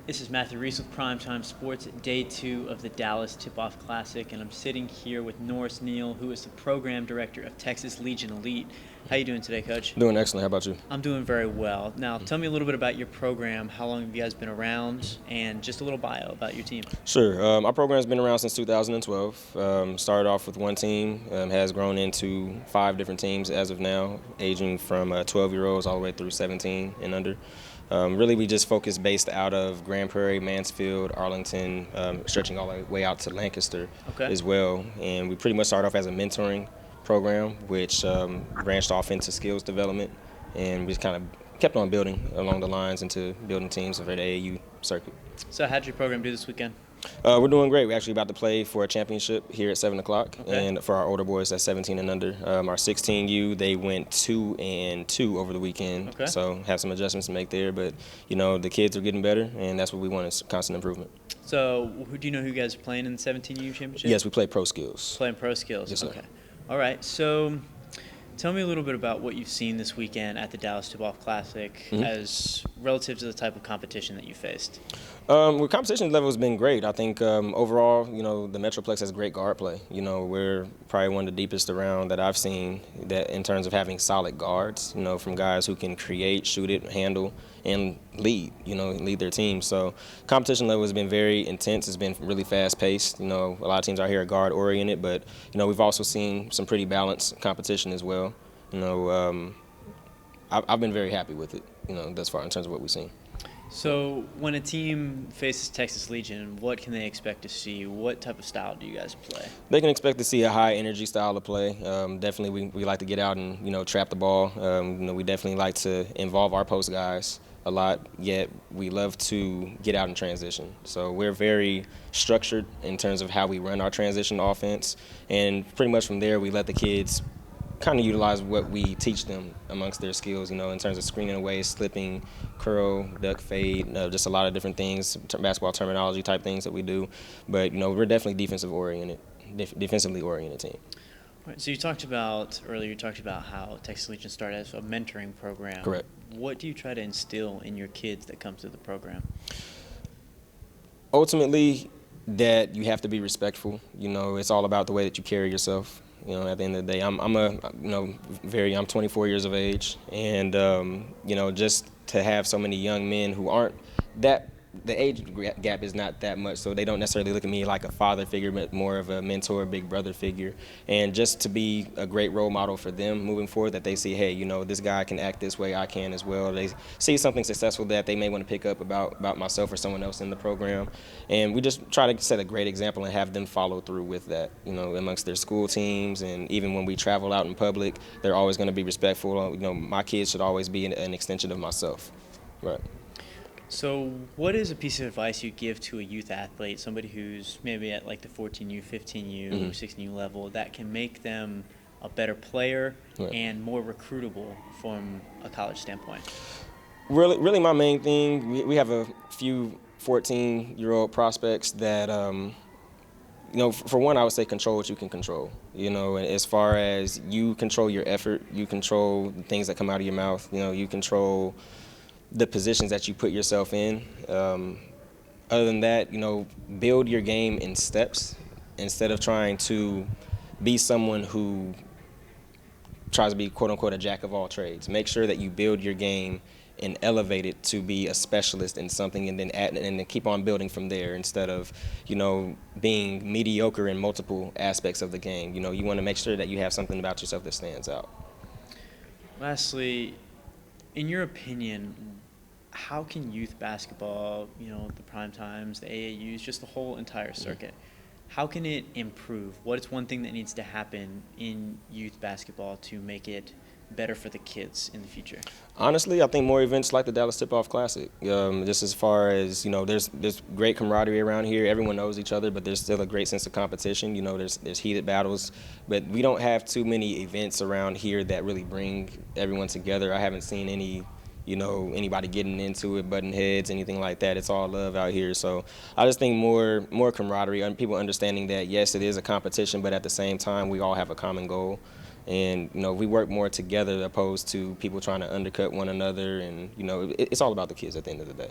This is Matthew Reese with Primetime Sports, day 2 of the Dallas Tip-Off Classic, and I'm sitting here with Norris Neal, who is the program director of Texas Legion Elite. How you doing today, Coach? Doing excellent. How about you? I'm doing very well. Now, tell me a little bit about your program. How long have you guys been around, and just a little bio about your team. Sure. Our program's been around since 2012. Started off with one team, has grown into 5 different teams as of now, aging from 12-year-olds all the way through 17 and under. Really, we just focus based out of Grand Prairie, Mansfield, Arlington, stretching all the way out to Lancaster as well. And we pretty much started off as a mentoring program, which branched off into skills development, and we just kind of kept on building along the lines into building teams for the AAU circuit. So how'd your program do this weekend? We're doing great. We're actually about to play for a championship here at 7 o'clock, and for our older boys, that's 17 and under. Our 16U, they went 2-2 over the weekend, so have some adjustments to make there. But you know, the kids are getting better, and that's what we want, is constant improvement. So, do you know who you guys are playing in the 17U championship? Yes, we play pro skills. Playing pro skills. Yes, sir. Okay. All right. So, tell me a little bit about what you've seen this weekend at the Dallas Tip-Off Classic, as relative to the type of competition that you faced. Well, competition level has been great. I think overall, you know, the Metroplex has great guard play. You know, we're probably one of the deepest around that I've seen that in terms of having solid guards, you know, from guys who can create, shoot it, handle, and lead, you know, lead their team. So competition level has been very intense. It's been really fast-paced. You know, a lot of teams out here are guard-oriented, but, you know, we've also seen some pretty balanced competition as well. You know, I've been very happy with it, you know, thus far in terms of what we've seen. So when a team faces Texas Legion, what can they expect to see? What type of style do you guys play? They can expect to see a high-energy style of play. Definitely, we like to get out and, you know, trap the ball. You know, we definitely like to involve our post guys a lot, yet we love to get out and transition. So we're very structured in terms of how we run our transition offense, and pretty much from there we let the kids kind of utilize what we teach them amongst their skills, you know, in terms of screening away, slipping, curl, duck, fade, just a lot of different things, basketball terminology type things that we do. But, you know, we're definitely defensively oriented team. Right, so you talked about earlier, how Texas Legion started as a mentoring program. Correct. What do you try to instill in your kids that come to the program? Ultimately, that you have to be respectful. You know, it's all about the way that you carry yourself. You know, at the end of the day, I'm 24 years of age, and you know, just to have so many young men who aren't that. The age gap is not that much, so they don't necessarily look at me like a father figure, but more of a mentor, big brother figure. And just to be a great role model for them moving forward, that they see, hey, you know, this guy can act this way, I can as well. They see something successful that they may want to pick up about myself or someone else in the program. And we just try to set a great example and have them follow through with that, you know, amongst their school teams. And even when we travel out in public, they're always going to be respectful. You know, my kids should always be an extension of myself. Right. So what is a piece of advice you give to a youth athlete, somebody who's maybe at like the 14U, 15U, 16U level, that can make them a better player and more recruitable from a college standpoint? Really my main thing, we have a few 14-year-old prospects that, you know, for one, I would say control what you can control. You know, and as far as you control your effort, you control the things that come out of your mouth, you know, you control the positions that you put yourself in. Other than that, you know, build your game in steps instead of trying to be someone who tries to be, quote unquote, a jack of all trades. Make sure that you build your game and elevate it to be a specialist in something, and then keep on building from there instead of, you know, being mediocre in multiple aspects of the game. You know, you want to make sure that you have something about yourself that stands out. Lastly, in your opinion, how can youth basketball, you know, the prime times, the AAUs, just the whole entire circuit, how can it improve? What is one thing that needs to happen in youth basketball to make it better for the kids in the future? Honestly, I think more events like the Dallas Tip-Off Classic. Just as far as, you know, there's great camaraderie around here. Everyone knows each other, but there's still a great sense of competition. You know, there's heated battles, but we don't have too many events around here that really bring everyone together. I haven't seen anybody getting into it, butting heads, anything like that. It's all love out here. So I just think more camaraderie and people understanding that, yes, it is a competition, but at the same time, we all have a common goal. And, you know, we work more together opposed to people trying to undercut one another. And, you know, it's all about the kids at the end of the day.